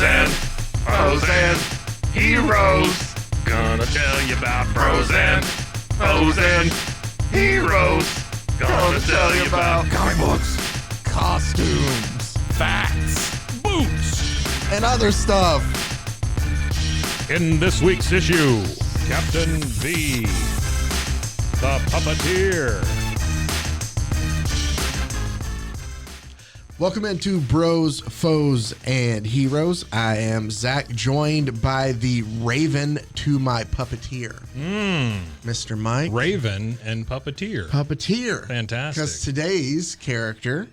Bros and heroes. Gonna tell you about bros and heroes. Gonna tell you about comic books, costumes, facts, boots, and other stuff. In this week's issue, Captain V, the Puppeteer. Welcome into Bros, Foes, and Heroes. I am Zach, joined by the Raven to my Puppeteer, Mr. Mike. Raven and Puppeteer. Puppeteer. Fantastic. Because today's character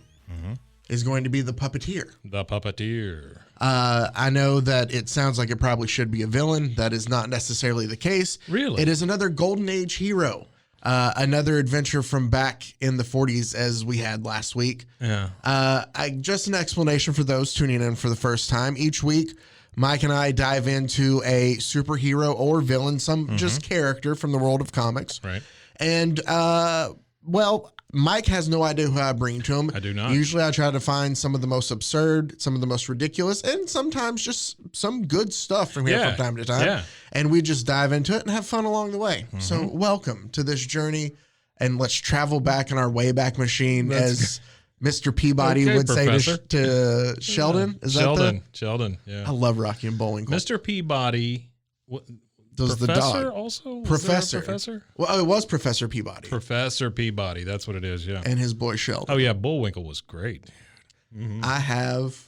is going to be the Puppeteer. The Puppeteer. I know that it sounds like it probably should be a villain. That is not necessarily the case. Really? It is another Golden Age hero. Another adventure from back in the 40s as we had last week. Yeah. Just an explanation for those tuning in for the first time. Each week, Mike and I dive into a superhero or villain, some just character from the world of comics. Right. And, well, Mike has no idea who I bring to him. I do not. Usually I try to find some of the most absurd, some of the most ridiculous, and sometimes just some good stuff from here from time to time. Yeah. And we just dive into it and have fun along the way. So welcome to this journey, and let's travel back in our Wayback Machine, as Mr. Peabody would Professor. say to Sheldon. Is Sheldon. that Sheldon, yeah. I love Rocky and Bullwinkle. Mr. Peabody. Does the Professor dog. also? Was Professor. there a Professor? Well, it was Professor Peabody. Professor Peabody. That's what it is, yeah. And his boy Sheldon. Oh, yeah. Bullwinkle was great. I have,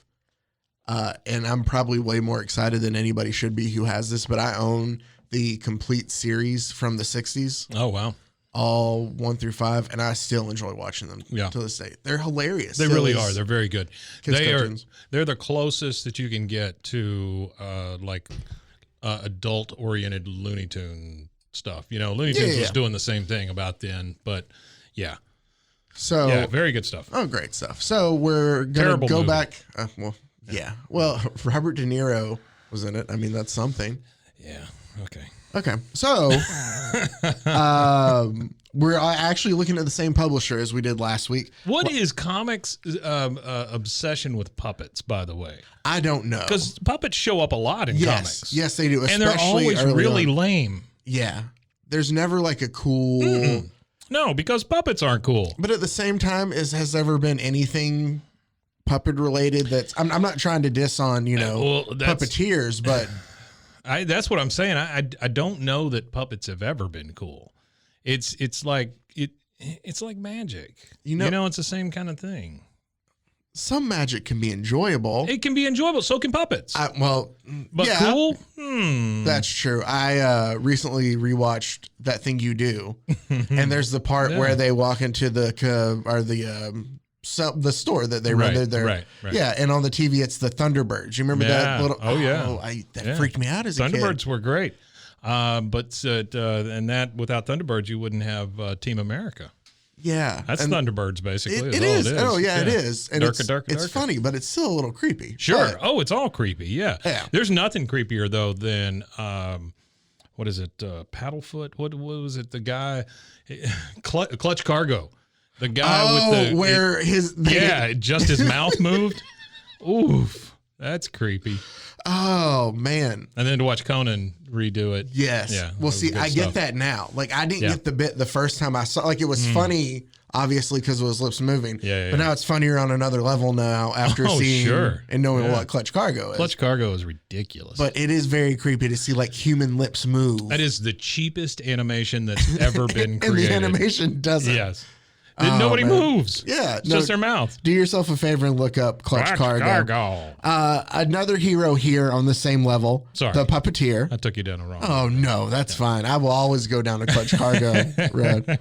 and I'm probably way more excited than anybody should be who has this, but I own the complete series from the 60s, Oh, wow. all 1 through 5, and I still enjoy watching them to this day. They're hilarious. They really are. They're very good. Kids' They are. cartoons. They're the closest that you can get to adult-oriented Looney Tune stuff. You know, Looney Tunes was doing the same thing about then, but yeah. So, Yeah, very good stuff. oh, great stuff. So we're going Terrible to go movie. back. Well, Robert De Niro was in it. I mean, that's something. Yeah, okay. Okay, so we're actually looking at the same publisher as we did last week. What is comics' obsession with puppets, by the way? I don't know. Because puppets show up a lot in comics. Yes, they do. And they're always early really on. lame. Yeah. There's never like a cool... No, because puppets aren't cool. But at the same time, has ever been anything puppet related that's... I'm not trying to diss on, puppeteers, but... That's what I'm saying. I don't know that puppets have ever been cool. It's like magic. It's the same kind of thing. Some magic can be enjoyable. It can be enjoyable. So can puppets. But cool? That's true. I recently rewatched That Thing You Do, and there's the part where they walk into the store that they rented there. Right. Yeah, and on the TV it's the Thunderbirds. You remember that little? Oh yeah. That freaked me out as a kid. Thunderbirds were great, and that without Thunderbirds you wouldn't have Team America. Yeah, that's Thunderbirds basically. It is. Oh yeah, it is. And darker. It's funny, but it's still a little creepy. Sure. But, it's all creepy. Yeah. There's nothing creepier though than what is it? Paddlefoot. What was it? The guy, Clutch Cargo. The guy with the just his mouth moved. Oof, that's creepy. Oh man! And then to watch Conan redo it. Yes. Yeah. Well, see, I get that now. Like I didn't get the bit the first time I saw. Like it was funny, obviously, because of his lips moving. Yeah. But now it's funnier on another level now after seeing and knowing what Clutch Cargo is. Clutch Cargo is ridiculous. But it is very creepy to see like human lips move. That is the cheapest animation that's ever been created. And the animation doesn't. Yes. Nobody moves. Yeah. It's just their mouth. Do yourself a favor and look up Clutch Cargo. Another hero here on the same level. Sorry. The Puppeteer. I took you down the wrong road. Oh, no, that's fine. I will always go down the Clutch Cargo road.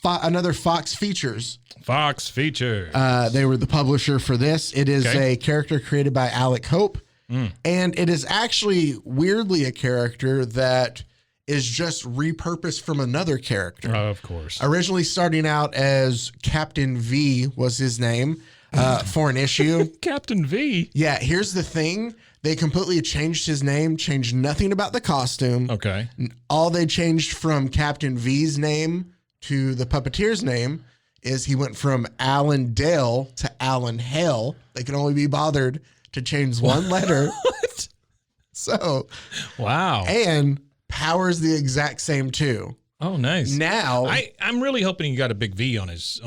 Another Fox Features. Fox Features. They were the publisher for this. It is a character created by Alec Hope. And it is actually weirdly a character that is just repurposed from another character. Of course. Originally starting out as Captain V was his name for an issue. Captain V? Yeah, here's the thing. They completely changed his name, changed nothing about the costume. Okay. All they changed from Captain V's name to the Puppeteer's name is he went from Alan Dale to Alan Hale. They could only be bothered to change one letter. What? So, wow. And power's the exact same too. Oh, nice. Now, I'm really hoping he got a big V on his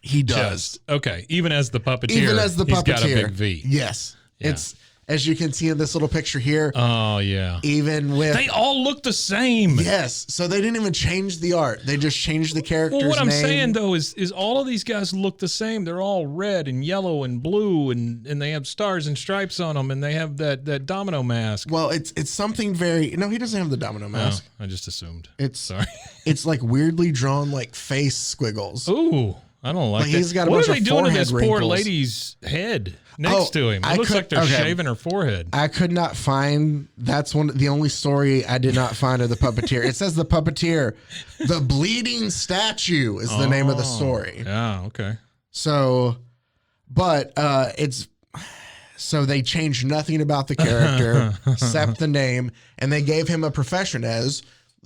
he chest. does. Okay, even as the puppeteer, he's got a big V. Yes, yeah. It's as you can see in this little picture here. Oh yeah. Even with they all look the same. Yes, so they didn't even change the art; they just changed the character's name. Well, what I'm saying though is all of these guys look the same. They're all red and yellow and blue, and they have stars and stripes on them, and they have that domino mask. Well, it's something very. No, he doesn't have the domino mask. Oh, I just assumed. Sorry. It's like weirdly drawn, like face squiggles. Ooh, I don't like that. He's got a what bunch are they of doing to this forehead poor wrinkles. lady's head next to him? It looks like they're okay. shaving her forehead. I could not find. That's the only story I did not find of the Puppeteer. It says the Puppeteer, the bleeding statue is the name of the story. Yeah. Okay. So, but so they changed nothing about the character except the name, and they gave him a profession as.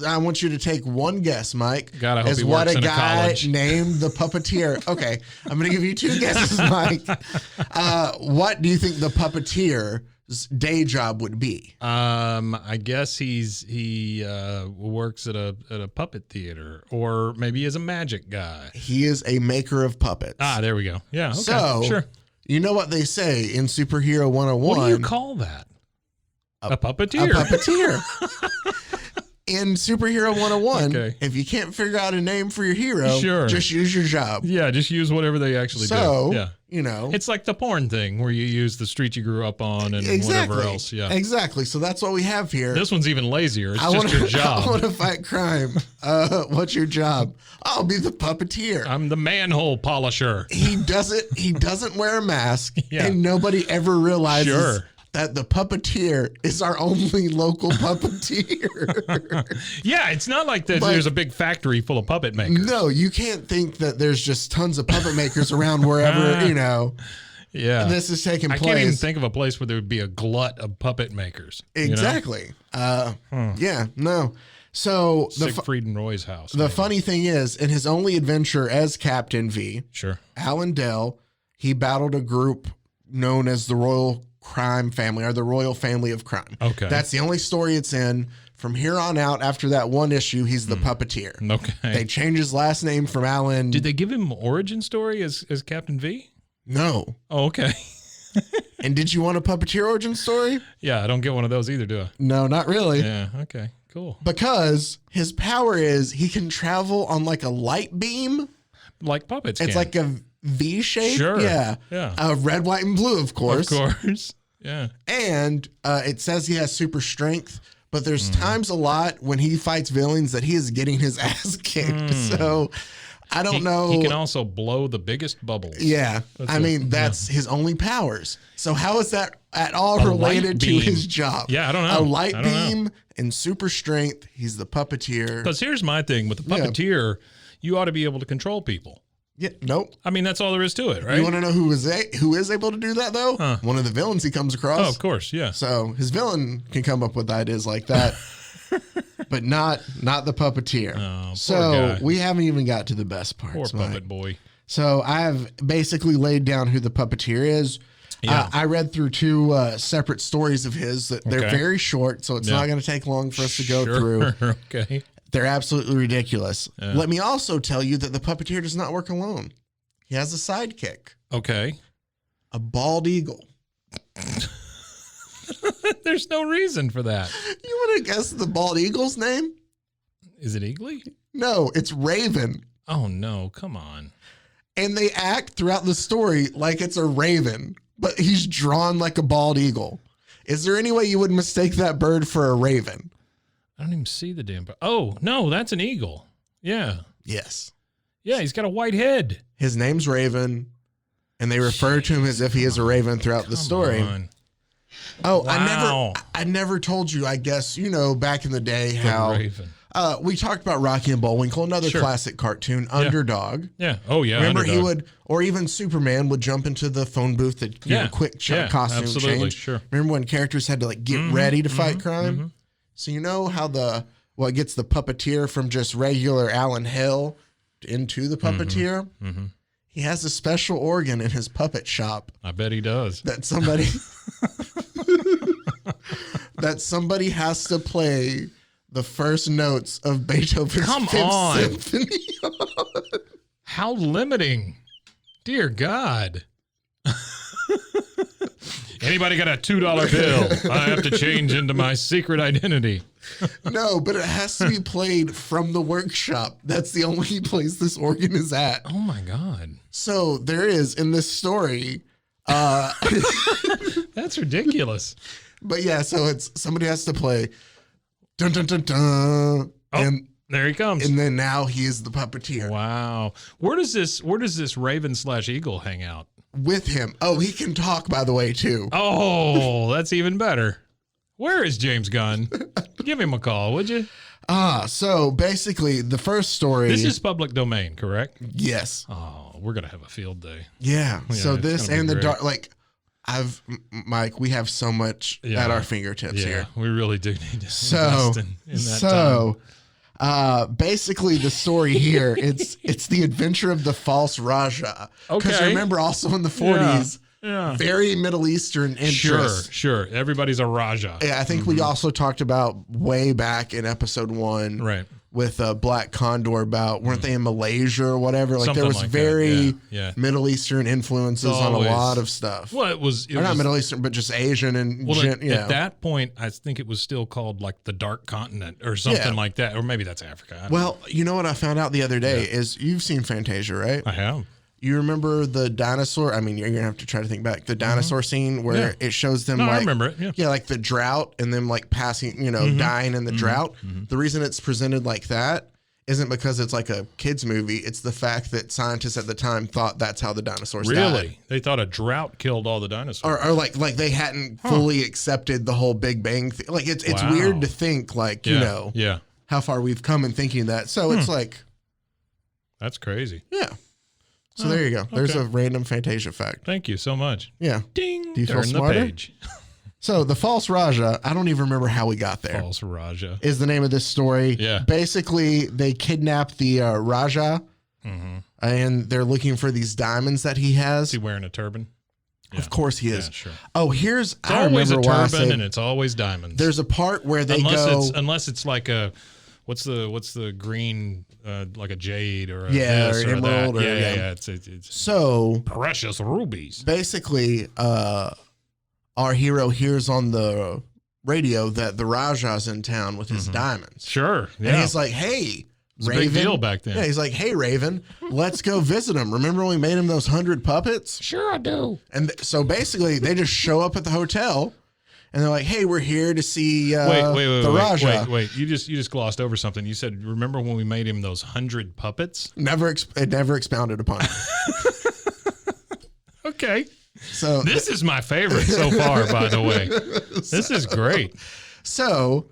I want you to take one guess, Mike. God, I hope as he what works a in a guy college. named the Puppeteer. Okay, I'm going to give you two guesses, Mike. What do you think the Puppeteer's day job would be? I guess he works at a puppet theater, or maybe he's a magic guy. He is a maker of puppets. Ah, there we go. Yeah. Okay. So, sure. You know what they say in Superhero 101? What do you call that? A puppeteer. A puppeteer. In Superhero 101, Okay. if you can't figure out a name for your hero, Sure. just use your job. Yeah, just use whatever they actually So, do. Yeah. you know. It's like the porn thing where you use the street you grew up on and whatever else. Yeah. Exactly. So that's what we have here. This one's even lazier. It's just your job. I want to fight crime. What's your job? I'll be the puppeteer. I'm the manhole polisher. He doesn't wear a mask, Yeah. and nobody ever realizes Sure. that the puppeteer is our only local puppeteer. Yeah, it's not like there's a big factory full of puppet makers. No, you can't think that there's just tons of puppet makers around wherever, Yeah. this is taking place. I can't even think of a place where there would be a glut of puppet makers. Exactly. Yeah, no. So Siegfried and Roy's house. the funny thing is, in his only adventure as Captain V, Sure. Alan Dell, he battled a group known as the Royal Crime Family, or the Royal Family of Crime. Okay. That's the only story it's in. From here on out, after that one issue, he's the puppeteer. Okay. They changed his last name from Alan. Did they give him origin story as Captain V? No. Oh, okay. And did you want a puppeteer origin story? Yeah, I don't get one of those either, do I? No, not really. Yeah, okay, cool. Because his power is he can travel on like a light beam. Like puppets It's can. like a V shape. Sure. Yeah. Yeah. Red, white, and blue, of course. Of course. Yeah. And it says he has super strength, but there's times a lot when he fights villains that he is getting his ass kicked. So I don't know. He can also blow the biggest bubbles. Yeah. That's his only powers. So how is that at all related to his job? Yeah, I don't know. A light beam and super strength. He's the puppeteer. Because here's my thing with the puppeteer, you ought to be able to control people. Yeah, nope. I mean, that's all there is to it, right? You want to know who is able to do that though? One of the villains he comes across. Oh, of course, yeah. So his villain can come up with ideas like that, but not the puppeteer. Oh, poor so guy. we haven't even got to the best parts. Poor Mike. puppet boy. So I have basically laid down who the puppeteer is. Yeah. I read through two separate stories of his that they're Okay. very short, so it's not going to take long for us to go through. Okay. They're absolutely ridiculous. Yeah. Let me also tell you that the puppeteer does not work alone. He has a sidekick, Okay. a bald eagle. There's no reason for that. You want to guess the bald eagle's name? Is it Eagly? No, it's Raven. Oh, no. Come on. And they act throughout the story like it's a raven, but he's drawn like a bald eagle. Is there any way you would mistake that bird for a raven? I don't even see the damn bird. Oh, no, that's an eagle. Yeah. Yes. Yeah, he's got a white head. His name's Raven, and they refer to him as if he is a raven throughout the story. Come on. Oh, Wow. I never told you, I guess, back in the day The how Raven. we talked about Rocky and Bullwinkle, another Sure. classic cartoon, Underdog. Yeah. Oh, yeah. Remember Underdog. he would, or even Superman would jump into the phone booth to Yeah. quick Yeah, costume absolutely, change. sure. Remember when characters had to like get ready to fight crime? So you know how what gets the puppeteer from just regular Alan Hill into the puppeteer? He has a special organ in his puppet shop I bet he does. that somebody that somebody has to play the first notes of Beethoven's Fifth Symphony. How limiting. Dear God. Anybody got a $2 bill? I have to change into my secret identity. No, but it has to be played from the workshop. That's the only place this organ is at. Oh my God. So there is in this story. That's ridiculous. But yeah, so it's somebody has to play dun dun dun dun. And there he comes. And then now he is the puppeteer. Wow. Where does this Raven/Eagle hang out? With him. Oh, he can talk, by the way, too. Oh, that's even better. Where is James Gunn? Give him a call, would you? So basically the first story. This is public domain, correct? Yes. Oh, we're going to have a field day. Yeah. So this and the dark, like Mike, we have so much at our fingertips here. We really do need to invest in that time. Basically the story here, it's the adventure of the false Raja. Because remember also in the 40s, very Middle Eastern interest. Sure. Everybody's a Raja. Yeah, I think we also talked about way back in episode 1 right, with Black Condor about, weren't they in Malaysia or whatever? Like something there was like very Middle Eastern influences on a lot of stuff. Well, it was not Middle Eastern, but just Asian and at that point, I think it was still called like the Dark Continent or something like that, or maybe that's Africa. Well, you know what I found out the other day is you've seen Fantasia, right? I have. You remember the dinosaur? I mean, you're gonna have to try to think back. The dinosaur scene where it shows them I remember it. Yeah, like the drought and them like passing, dying in the drought. The reason it's presented like that isn't because it's like a kid's movie. It's the fact that scientists at the time thought that's how the dinosaurs died. They thought a drought killed all the dinosaurs. Or like they hadn't fully accepted the whole Big Bang thing. Like it's weird to think like, how far we've come in thinking that. So it's like. That's crazy. Yeah. So there you go. There's a random Fantasia fact. Thank you so much. Yeah. Ding. Do you feel smarter? The page. So the false Raja, I don't even remember how we got there. False Raja is the name of this story. Yeah. Basically, they kidnap the Raja, and they're looking for these diamonds that he has. Is he wearing a turban? Yeah. Of course he is. Yeah, sure. Oh, it's always a turban, and it's always diamonds. There's a part where they unless it's like a. What's the green like a jade or a or emerald or it's so precious rubies. Basically, our hero hears on the radio that the Raja's in town with his diamonds. Sure, and he's like, "Hey, it's Raven!" a big deal back then. Yeah, he's like, "Hey, Raven, let's go visit him. Remember when we made him those 100 puppets?" Sure, I do. And so basically, they just show up at the hotel. And they're like, "Hey, we're here to see the Raja." Wait! You just glossed over something. You said, "Remember when we made him those 100 puppets?" It never expounded upon it. Okay. So this is my favorite so far. By the way, this is great. So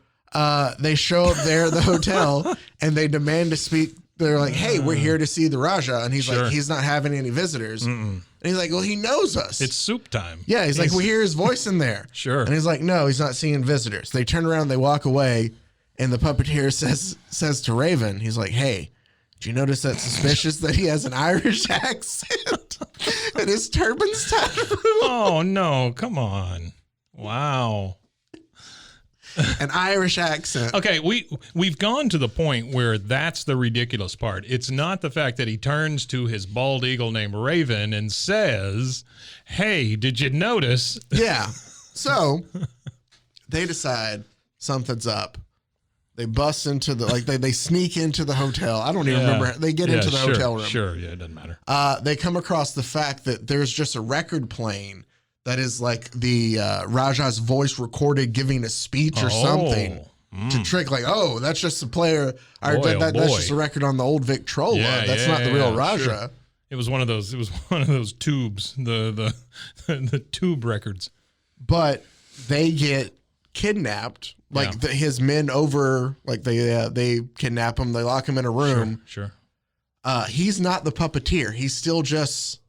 they show up there at the hotel and they demand to speak. They're like, "Hey, we're here to see the Raja," and he's like, "He's not having any visitors." And he's like, "Well, he knows us. It's soup time." Yeah, he's like, "We hear his voice in there." Sure. And he's like, "No, he's not seeing visitors." They turn around, they walk away, and the puppeteer says to Raven, he's like, "Hey, did you notice that suspicious that he has an Irish accent and his turban's tied?" Oh no! Come on! Wow. An Irish accent. Okay, we've gone to the point where that's the ridiculous part. It's not the fact that he turns to his bald eagle named Raven and says, "Hey, did you notice?" Yeah. So they decide something's up. They bust into they sneak into the hotel. I don't even remember. They get into the hotel room. Sure, yeah, it doesn't matter. They come across the fact that there's just a record playing that is like the Raja's voice recorded giving a speech or something to trick, like, "Oh, that's just a player. That's just a record on the old Victrola. That's not the real Raja." Sure. It was one of those. It was one of those tubes, the tube records. But they get kidnapped. Like his men they kidnap him. They lock him in a room. Sure. He's not the puppeteer. He's still just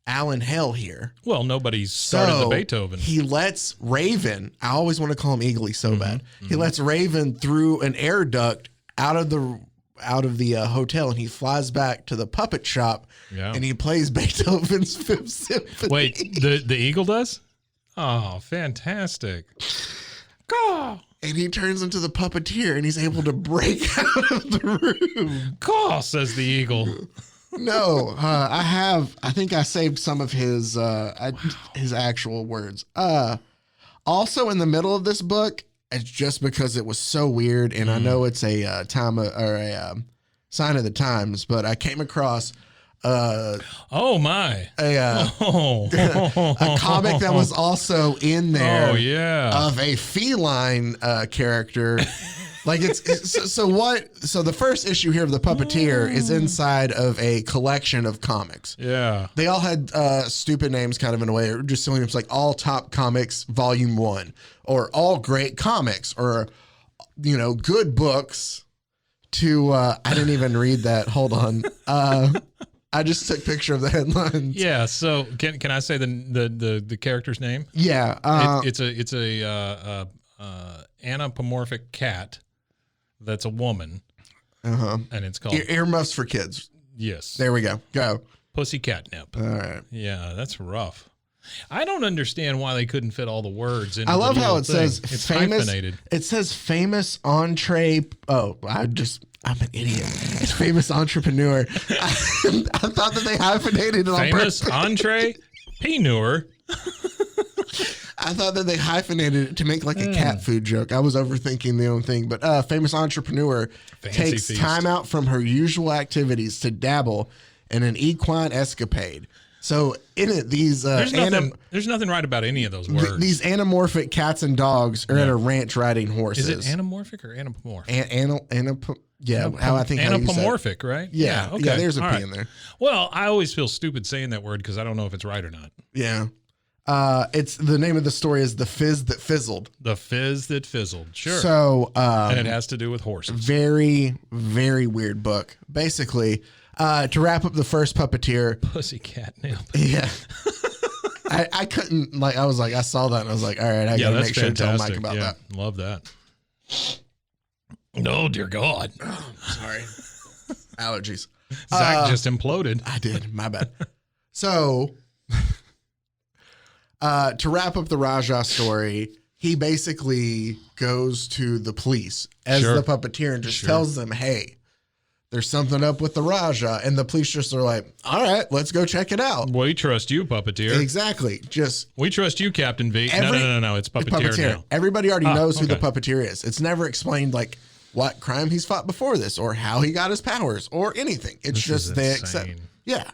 Alan Hale here. Well, nobody's started the Beethoven. He lets Raven, I always want to call him Eagly so bad. He lets Raven through an air duct out of the hotel, and he flies back to the puppet shop and he plays Beethoven's Fifth Symphony. Wait, the eagle does? Oh, fantastic. Caw. And he turns into the puppeteer, and he's able to break out of the room. Caw, says the eagle. No, I think I saved some of his actual words. Also in the middle of this book, it's just because it was so weird, and I know it's a sign of the times, but I came across a comic that was also in there. Oh yeah, of a feline character. Like so the first issue here of the Puppeteer is inside of a collection of comics. Yeah. They all had stupid names kind of in a way, or just silly names like All Top Comics Volume 1 or All Great Comics or, good books to, I didn't even read that. Hold on. I just took a picture of the headlines. Yeah. So can I say the character's name? Yeah. It's a anthropomorphic cat. That's a woman. And it's called Earmuffs for Kids. Yes. There we go. Go. Pussy Catnip. All right. Yeah, that's rough. I don't understand why they couldn't fit all the words in. I love how it says it's famous. hyphenated. It says famous entree. Oh, I'm an idiot. It's famous entrepreneur. I thought that they hyphenated it on purpose. Famous entrepreneur. I thought that they hyphenated it to make like a cat food joke. I was overthinking the own thing, but famous entrepreneur takes time out from her usual activities to dabble in an equine escapade. So in it, these there's nothing right about any of those words. These anamorphic cats and dogs are at a ranch riding horses. Is it anamorphic or anapomorphic? How I think anapomorphic, right? Yeah, okay. Yeah, there's a P in there. Well, I always feel stupid saying that word because I don't know if it's right or not. Yeah. It's the name of the story is The Fizz That Fizzled. The Fizz That Fizzled. Sure. So, and it has to do with horses. Very, very weird book. Basically, to wrap up the first Puppeteer. Pussy Catnip. Yeah. I couldn't, I was like, I saw that and I was like, all right, I gotta make sure to tell Mike about that. Love that. No, dear God. Oh, sorry. Allergies. Zach just imploded. I did. My bad. So, to wrap up the Raja story, he basically goes to the police as the Puppeteer and just tells them, hey, there's something up with the Raja. And the police just are like, all right, let's go check it out. We trust you, Puppeteer. Exactly. We trust you, Captain V. No. It's Puppeteer now. Everybody already knows who the Puppeteer is. It's never explained what crime he's fought before this or how he got his powers or anything. It's just they accept. Yeah.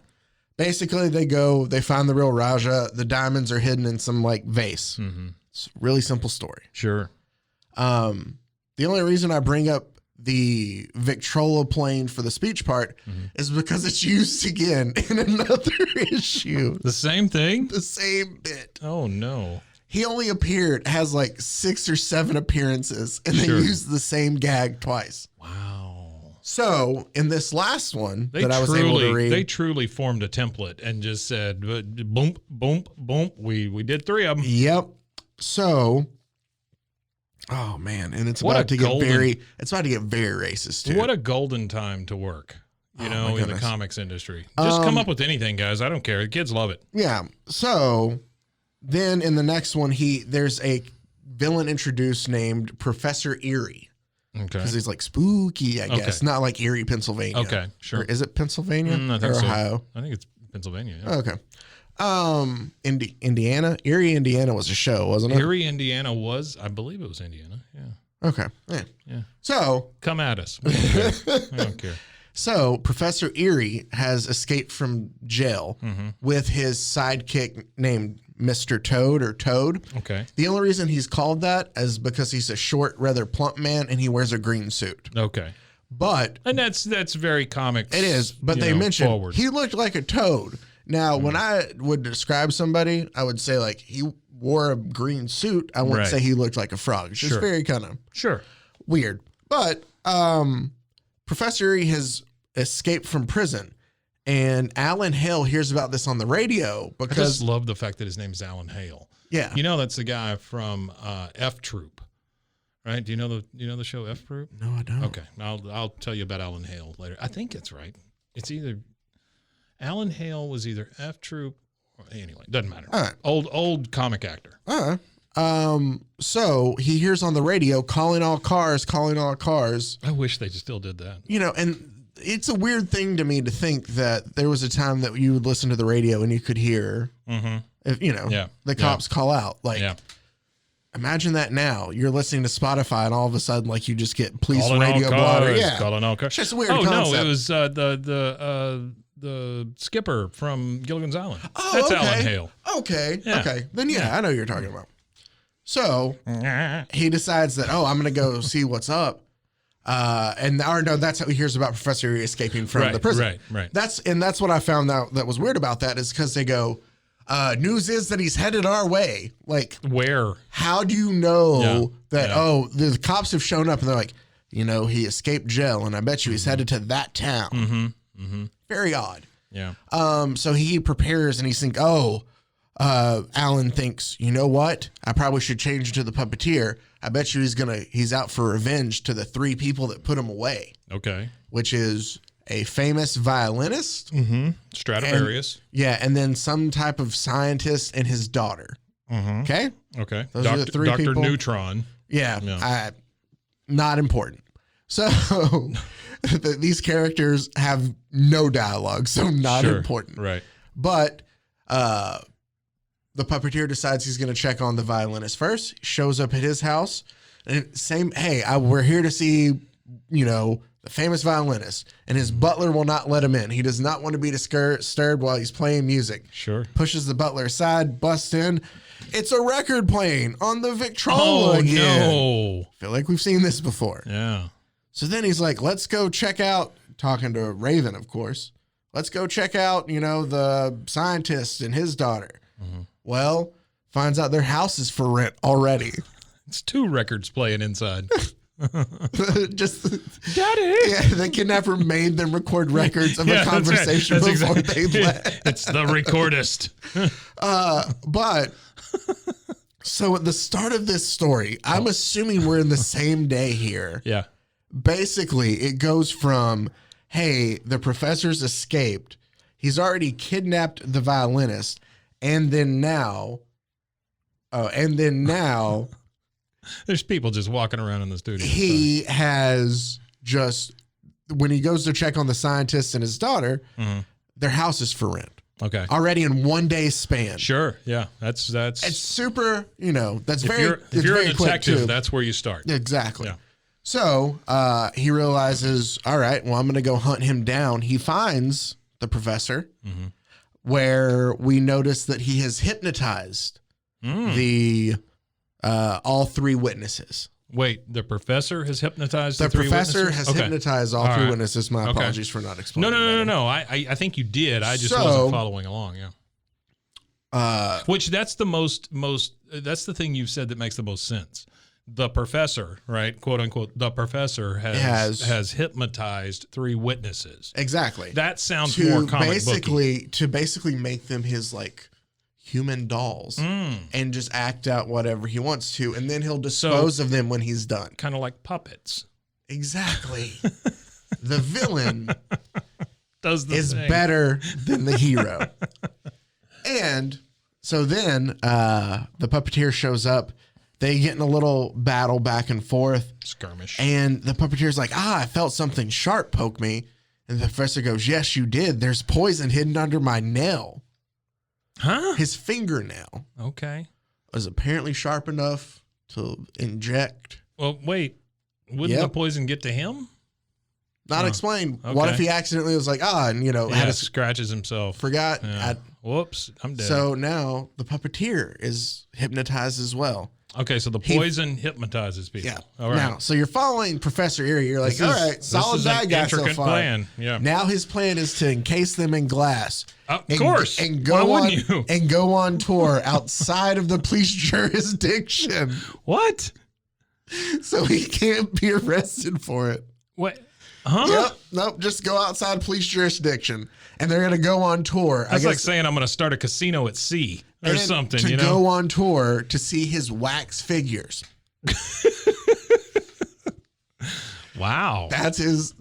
Basically, they find the real Raja. The diamonds are hidden in some vase. Mm-hmm. It's a really simple story. Sure. The only reason I bring up the Victrola plane for the speech part is because it's used again in another issue. The same thing? The same bit. Oh, no. He only has 6 or 7 appearances, and they used the same gag twice. Wow. So in this last one I was able to read, they truly formed a template and just said, boom, boom, boom. We did 3 of them. Yep. So, oh man, and it's about to get very racist too. What a golden time to work, in the comics industry. Just come up with anything, guys. I don't care. The kids love it. Yeah. So then in the next one, there's a villain introduced named Professor Eerie. Okay. Because he's spooky, I guess. Not like Erie, Pennsylvania. Okay, sure. Or is it Pennsylvania I think or Ohio? I think it's Pennsylvania. Yeah. Okay. Indiana? Erie, Indiana was a show, wasn't it? Erie, Indiana was, I believe it was Indiana. Yeah. Okay. Yeah. So. Come at us. We don't care. So Professor Eerie has escaped from jail with his sidekick named Mr. Toad or Toad. Okay. The only reason he's called that is because he's a short, rather plump man and he wears a green suit. Okay. And that's very comics. It is, but they mentioned he looked like a toad. Now, when I would describe somebody, I would say he wore a green suit. I wouldn't say he looked like a frog. It's just very kind of weird. But Professor Eerie has escaped from prison. And Alan Hale hears about this on the radio because I just love the fact that his name is Alan Hale. Yeah. That's the guy from F Troop. Right? Do you know the show F Troop? No, I don't. Okay. I'll tell you about Alan Hale later. I think it's right. It's either Alan Hale was either F Troop or anyway, doesn't matter. All right. Old comic actor. So he hears on the radio, calling all cars, calling all cars. I wish they still did that. You know, and it's a weird thing to me to think that there was a time that you would listen to the radio and you could hear, if, you know, the cops call out. Like, imagine that now. You're listening to Spotify and all of a sudden, like, you just get police calling radio blotter. Yeah. Calling all cars. It's just a weird concept. No, it was the skipper from Gilligan's Island. Oh, that's okay. Alan Hale. Okay. Yeah. Okay. Then, I know who you're talking about. So he decides that, I'm going to go see what's up. That's how he hears about Professor Eerie escaping from the prison. Right. That's what I found out that was weird about that is because they go, news is that he's headed our way. Like, where? How do you know that, the cops have shown up and they're like, he escaped jail and I bet you he's headed to that town. Very odd. Yeah. So he prepares and he's thinking, Alan thinks, you know what? I probably should change into the puppeteer. I bet you he's out for revenge to the 3 people that put him away. Okay. Which is a famous violinist. Stradivarius. And then some type of scientist and his daughter. Okay? Okay. Those are the 3 Dr. people. Neutron. Yeah. Not important. So these characters have no dialogue, so not important. Right. But the puppeteer decides he's going to check on the violinist first. Shows up at his house. And we're here to see, the famous violinist. And his butler will not let him in. He does not want to be disturbed while he's playing music. Sure. Pushes the butler aside, busts in. It's a record playing on the Victrola again. No. Feel like we've seen this before. Yeah. So then he's like, let's go check out, talking to Raven, of course. Let's go check out, the scientist and his daughter. Well, finds out their house is for rent already. It's 2 records playing inside. Just Daddy. Yeah, the kidnapper made them record records of a conversation before they left. It's the recordist. But so at the start of this story, I'm assuming we're in the same day here. Yeah. Basically, it goes from, hey, the professor's escaped. He's already kidnapped the violinist. And then now, there's people just walking around in the studio. He has just, when he goes to check on the scientist and his daughter, their house is for rent. Okay. Already in 1 day span. Sure. Yeah. That's it's super, that's if very, you're, if you're very a detective, quick too. that's where you start. Exactly. Yeah. So he realizes, all right, well, I'm going to go hunt him down. He finds the professor, where we notice that he has hypnotized the all 3 witnesses. Wait, the professor has hypnotized the 3 professor witnesses? has hypnotized all 3 witnesses. My apologies for not explaining. No. I think you did. I just wasn't following along. Yeah. Which that's the most that's the thing you've said that makes the most sense. The professor, right, quote unquote, the professor has hypnotized 3 witnesses. Exactly. That sounds more comic booky. To basically make them his human dolls and just act out whatever he wants to, and then he'll dispose of them when he's done. Kind of like puppets. Exactly. The villain is thing. better than the hero. And so then the puppeteer shows up. They get in a little battle back and forth. Skirmish. And the puppeteer's like, I felt something sharp poke me. And the professor goes, yes, you did. There's poison hidden under my nail. Huh? His fingernail. Okay. Was apparently sharp enough to inject. Well, wait. Wouldn't the poison get to him? Not explained. Okay. What if he accidentally was like, had scratches himself. Forgot. Yeah. Whoops, I'm dead. So now the puppeteer is hypnotized as well. Okay, so the poison hypnotizes people. Yeah. All right. All right. So you're following Professor Eerie. You're like, all right, solid bad guy so far. Plan. Yeah. Now his plan is to encase them in glass. Of course. And go on tour outside of the police jurisdiction. What? So he can't be arrested for it. What? Huh? Yep. Nope. Just go outside police jurisdiction. And they're going to go on tour. That's like saying I'm going to start a casino at sea or something, to go on tour to see his wax figures. Wow. That's his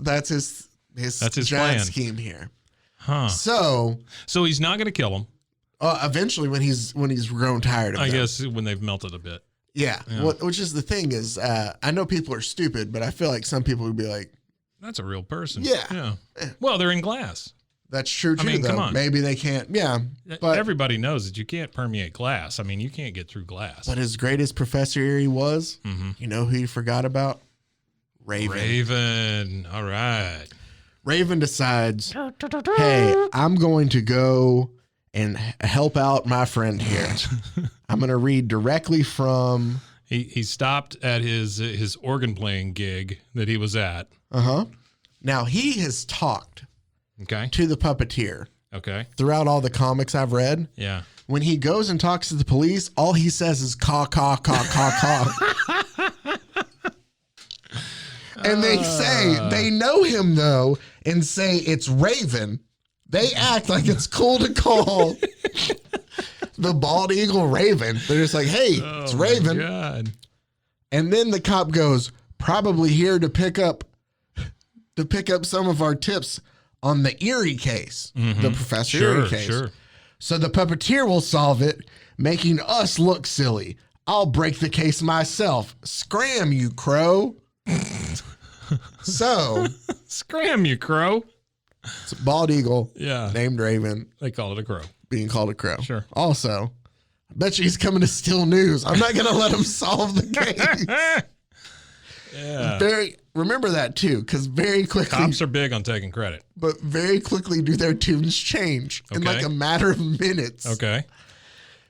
giant plan scheme here. Huh. So he's not going to kill him. Eventually, when he's grown tired of I them. guess when they've melted a bit. Yeah. Which is the thing is, I know people are stupid, but I feel like some people would be like, that's a real person. Yeah. Well, they're in glass. That's true too. I mean, though. come on. Maybe they can't. Yeah. But everybody knows that you can't permeate glass. I mean, you can't get through glass. But as great as Professor Erie was, you know who you forgot about? Raven. All right. Raven decides, hey, I'm going to go and help out my friend here. I'm going to read directly from. He stopped at his organ playing gig that he was at. Now he has talked. Okay. To the puppeteer. Okay. Throughout all the comics I've read. Yeah. When he goes and talks to the police, all he says is caw, caw, caw, caw, caw. And they say, they know him though, and say it's Raven. They act like it's cool to call the bald eagle Raven. They're just like, hey, it's Raven. God. And then the cop goes, probably here to pick up some of our tips on the Erie case, the Professor Erie case. Sure. So the puppeteer will solve it, making us look silly. I'll break the case myself. Scram, you crow. So. Scram, you crow. It's a bald eagle named Raven. They call it a crow. Being called a crow. Sure. Also, I bet you he's coming to steal news. I'm not going to let him solve the case. Remember that too, because very quickly. Cops are big on taking credit. But very quickly do their tunes change in like a matter of minutes. Okay.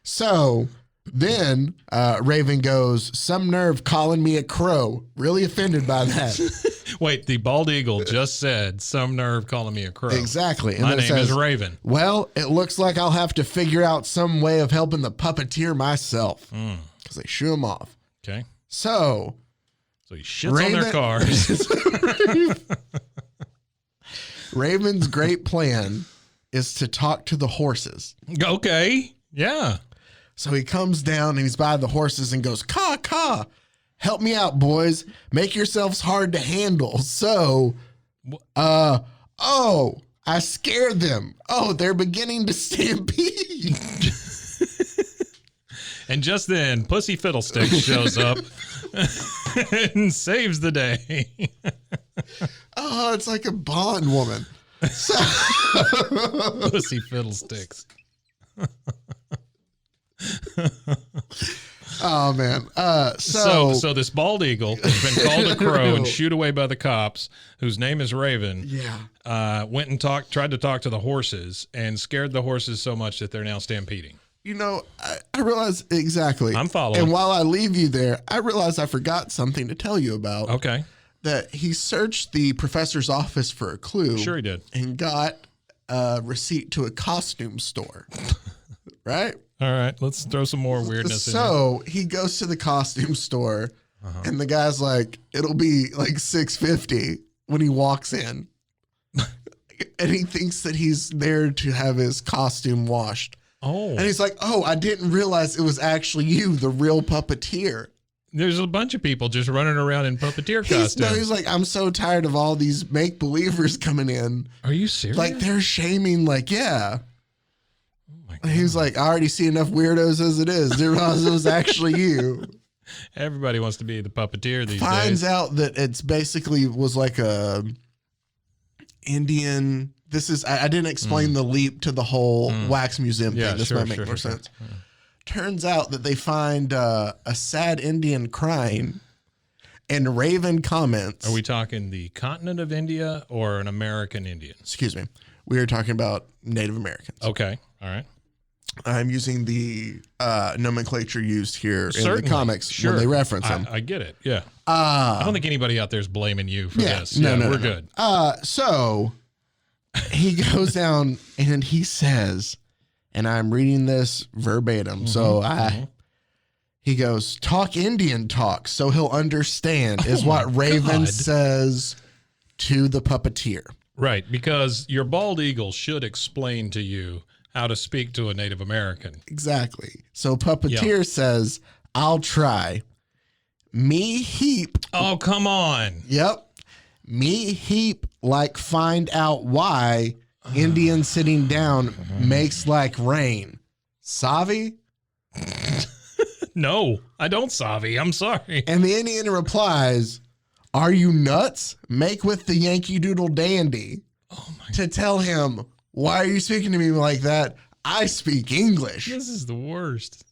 So then Raven goes, some nerve calling me a crow. Really offended by that. Wait, the bald eagle just said, some nerve calling me a crow. Exactly. And my name is Raven. Well, it looks like I'll have to figure out some way of helping the puppeteer myself. Because they shoo him off. Okay. So he shits on their cars. Raven's great plan is to talk to the horses. Okay. Yeah. So he comes down and he's by the horses and goes, caw, caw. Help me out, boys. Make yourselves hard to handle. So, I scared them. Oh, they're beginning to stampede. And just then, Pussy Fiddlesticks shows up and saves the day. Oh, it's like a Bond woman. Pussy Fiddlesticks. Oh man. So this bald eagle has been called a crow and shooed away by the cops, whose name is Raven. Yeah. Went and tried to talk to the horses and scared the horses so much that they're now stampeding. You know, I realize exactly. I'm following. And while I leave you there, I realize I forgot something to tell you about. Okay. That he searched the professor's office for a clue. Sure he did. And got a receipt to a costume store. Right? All right. Let's throw some more weirdness in. So he goes to the costume store and the guy's like, it'll be like $6.50 when he walks in. And he thinks that he's there to have his costume washed. Oh. And he's like, oh, I didn't realize it was actually you, the real puppeteer. There's a bunch of people just running around in puppeteer costumes. He's like, I'm so tired of all these make-believers coming in. Are you serious? Like, they're shaming, like, yeah. Oh my God. He's like, I already see enough weirdos as it is. Didn't realize it was actually you. Everybody wants to be the puppeteer these days. Finds out that it's basically was like a Indian... This is, I didn't explain the leap to the whole wax museum thing. This might make more sense. Yeah. Turns out that they find a sad Indian crying, and Raven comments. Are we talking the continent of India or an American Indian? Excuse me. We are talking about Native Americans. Okay. All right. I'm using the nomenclature used here in the comics when they reference them. I get it. Yeah. I don't think anybody out there is blaming you for this. No, we're good. So he goes down and he says, and I'm reading this verbatim. He goes, talk Indian talk so he'll understand is what Raven says to the puppeteer. Right. Because your bald eagle should explain to you how to speak to a Native American. Exactly. So puppeteer says, I'll try. Me heap. Oh, come on. Yep. Me heap like find out why Indian sitting down makes like rain. Savvy? No, I don't savvy. I'm sorry. And the Indian replies, are you nuts? Make with the Yankee Doodle Dandy. Oh my! To tell him, why are you speaking to me like that? I speak English. This is the worst.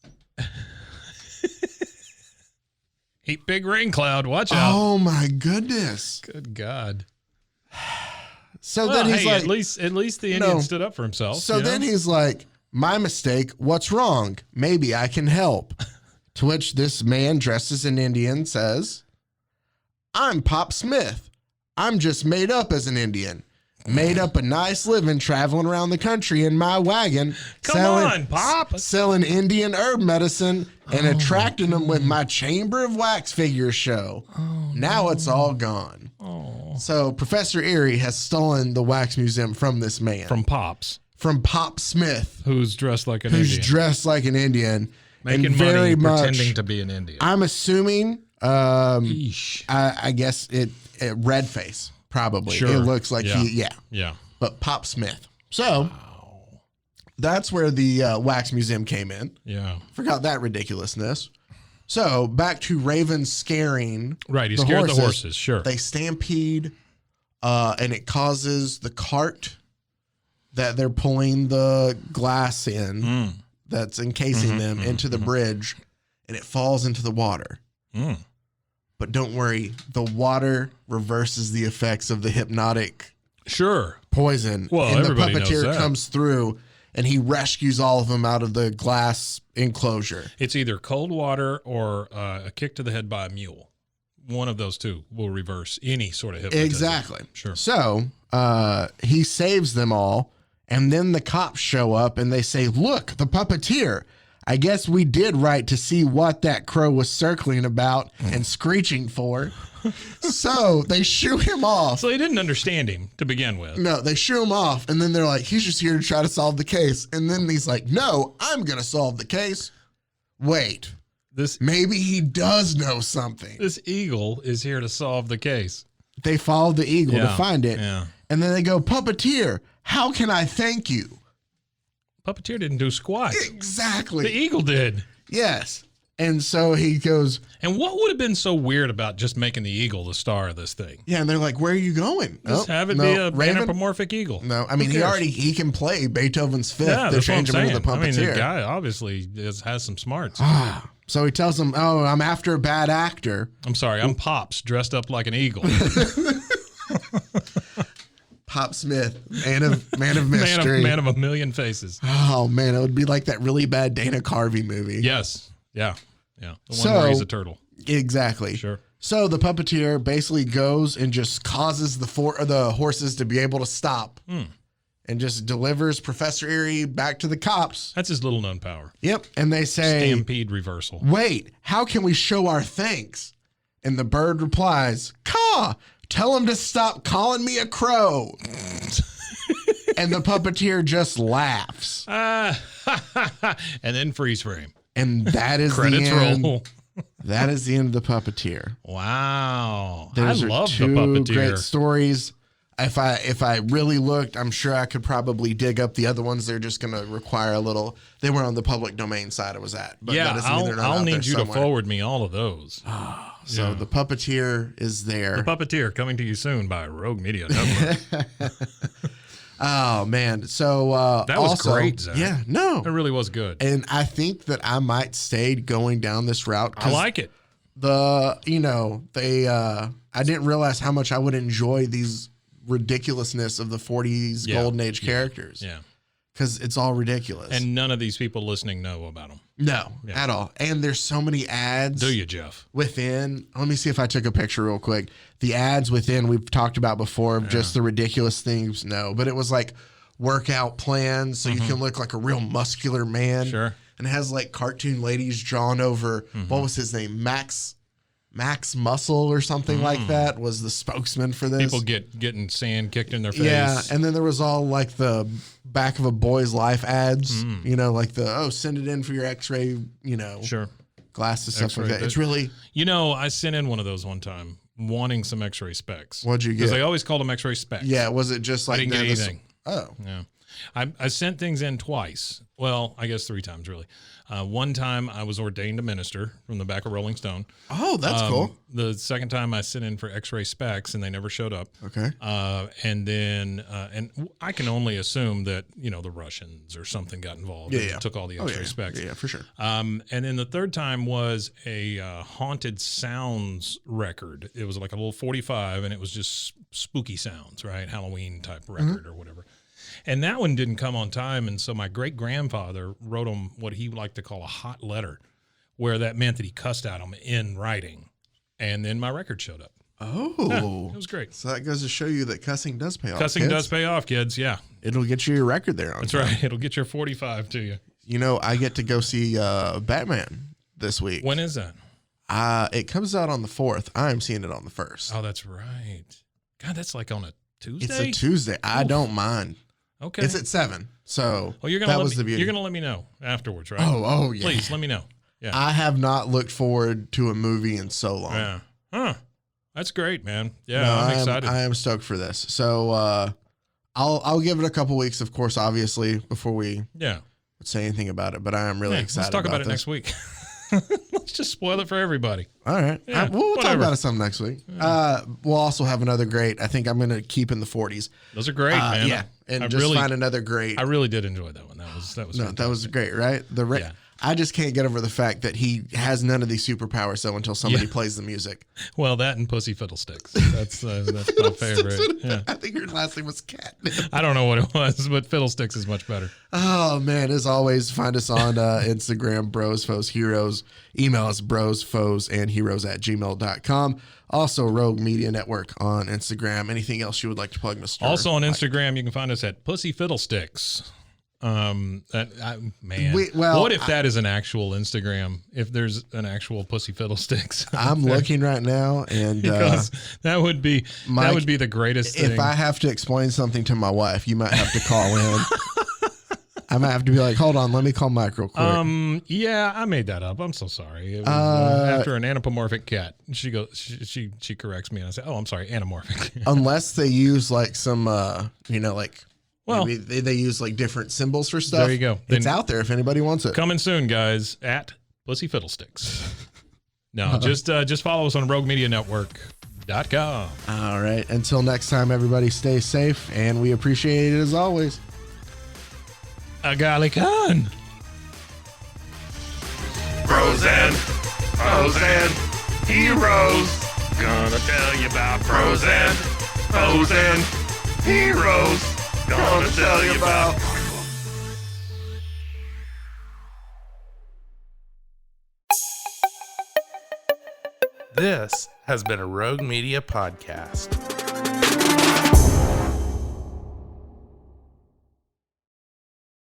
Heat big rain cloud. Watch out. Oh my goodness. Good God. So then he's like, at least the Indian stood up for himself. So then he's like, my mistake. What's wrong? Maybe I can help. To which this man dressed as an Indian says, I'm Pop Smith. I'm just made up as an Indian. Made up a nice living traveling around the country in my wagon. Come on, Pop. Selling Indian herb medicine and attracting them with my Chamber of Wax figure show. Oh, now it's all gone. Oh. So Professor Erie has stolen the wax museum from this man. From Pops. From Pop Smith. Who's dressed like an Indian. Who's dressed like an Indian. Making and money pretending to be an Indian. I'm assuming, I guess it red face, probably. Sure. It looks like Yeah. But Pop Smith. So that's where the wax museum came in. Yeah. Forgot that ridiculousness. So back to Raven scaring. Right. He scared the horses. Sure. They stampede, and it causes the cart that they're pulling the glass in. That's encasing them into the bridge, and it falls into the water. But don't worry, the water reverses the effects of the hypnotic poison. Well, and the everybody knows puppeteer that. comes through, and he rescues all of them out of the glass enclosure. It's either cold water or a kick to the head by a mule. One of those two will reverse any sort of hypnotism. Exactly. Sure. So he saves them all. And then the cops show up and they say, look, the puppeteer. I guess we did right to see what that crow was circling about and screeching for. So they shoo him off. So they didn't understand him to begin with. No, they shoo him off. And then they're like, he's just here to try to solve the case. And then he's like, no, I'm going to solve the case. Wait, maybe he does know something. This eagle is here to solve the case. They follow the eagle to find it. Yeah. And then they go, puppeteer, how can I thank you? Puppeteer didn't do squat. Exactly. The eagle did. Yes. And so he goes. And what would have been so weird about just making the eagle the star of this thing? Yeah, and they're like, where are you going? Just have it be a anthropomorphic eagle. No, I mean, he can play Beethoven's Fifth. Yeah, they change him into the puppeteer. I mean, the guy obviously has some smarts. So he tells him, oh, I'm after a bad actor. I'm sorry, I'm Pops dressed up like an eagle. Pop Smith, man of mystery. Man of a million faces. Oh, man, it would be like that really bad Dana Carvey movie. Yes. Yeah. The one where he's a turtle. Exactly. Sure. So the puppeteer basically goes and just causes the horses to be able to stop and just delivers Professor Erie back to the cops. That's his little known power. Yep. And they say, stampede reversal. Wait, how can we show our thanks? And the bird replies, caw. Tell him to stop calling me a crow. And the puppeteer just laughs. And then freeze frame. And that is credits the end. roll. That is the end of the Puppeteer. Wow. Those I love two the Puppeteer. Great stories. If I really looked, I'm sure I could probably dig up the other ones. They're just going to require a little. They were on the public domain side I was at. But yeah, that doesn't mean they're not I'll out need there you somewhere. to forward me all of those. So the Puppeteer is there. The Puppeteer coming to you soon by Rogue Media Network. Oh man! So that was also, great, Zach. Yeah, no, it really was good. And I think that I might stay going down this route. I like it. I didn't realize how much I would enjoy these ridiculousness of the 40s golden age characters. Yeah. Because it's all ridiculous. And none of these people listening know about them. No, at all. And there's so many ads. Do you, Jeff? Within, let me see if I took a picture real quick. The ads within we've talked about before of just the ridiculous things. No, but it was like workout plans so you can look like a real muscular man. Sure. And it has like cartoon ladies drawn over, what was his name? Max Muscle or something like that was the spokesman for this. People getting sand kicked in their face. Yeah, and then there was all like the back of a boy's life ads, like send it in for your x-ray, sure, glasses, stuff like that. It's really... I sent in one of those one time wanting some x-ray specs. What'd you get? Because they always called them x-ray specs. Yeah, was it just like... I didn't get anything. Oh. Yeah. I sent things in twice. Well, I guess 3 times really. One time I was ordained a minister from the back of Rolling Stone. Oh, that's cool. The second time I sent in for X-ray specs and they never showed up. Okay. And then, and I can only assume that, the Russians or something got involved and took all the X-ray specs. Yeah, for sure. And then the third time was a haunted sounds record. It was like a little 45 and it was just spooky sounds, right? Halloween type record or whatever. And that one didn't come on time. And so my great grandfather wrote him what he liked to call a hot letter, where that meant that he cussed at him in writing. And then my record showed up. Oh, yeah, it was great. So that goes to show you that cussing does pay off. Cussing does pay off, kids. Yeah. It'll get you your record there. That's right. It'll get your 45 to you. I get to go see Batman this week. When is that? It comes out on the 4th. I'm seeing it on the 1st. Oh, that's right. God, that's like on a Tuesday? It's a Tuesday. I don't mind. Okay. It's at 7. So you're gonna you're going to let me know afterwards, right? Oh, yeah. Please let me know. Yeah. I have not looked forward to a movie in so long. Yeah. Huh. That's great, man. Yeah, I'm excited. I am stoked for this. So I'll give it a couple weeks, of course, obviously, before we say anything about it. But I am really excited. Let's talk about it next week. Let's just spoil it for everybody. All right. Yeah, we'll talk about it some next week. We'll also have another great. I think I'm going to keep in the 40s. Those are great, man. Yeah. And just find another great. I really did enjoy that one. That was great, right? I just can't get over the fact that he has none of these superpowers, though, until somebody plays the music. Well, that and Pussy Fiddlesticks. That's my favorite. Yeah. I think your last name was Catnip. I don't know what it was, but Fiddlesticks is much better. Oh, man. As always, find us on Instagram, Bros, Foes, Heroes. Email us, brosfoesandheroes@gmail.com. Also, Rogue Media Network on Instagram. Anything else you would like to plug, Mr. Also on Instagram, you can find us at Pussy Fiddlesticks. What if that is an actual Instagram? If there's an actual Pussy Fiddlesticks, I'm looking right now, and because that would be the greatest thing. If I have to explain something to my wife, you might have to call in. I might have to be like, hold on, let me call Mike real quick. Yeah, I made that up. I'm so sorry. It was after an anthropomorphic cat. She goes, she corrects me, and I say, oh, I'm sorry, anamorphic. Unless they use like some, maybe they use like different symbols for stuff. There you go. It's out there if anybody wants it. Coming soon, guys, at Pussy Fiddlesticks. No, just follow us on RogueMediaNetwork.com. All right. Until next time, everybody stay safe, and we appreciate it as always. A golly con. Bros and heroes. Gonna tell you about bros and heroes. Gonna tell you about. This has been a Rogue Media podcast.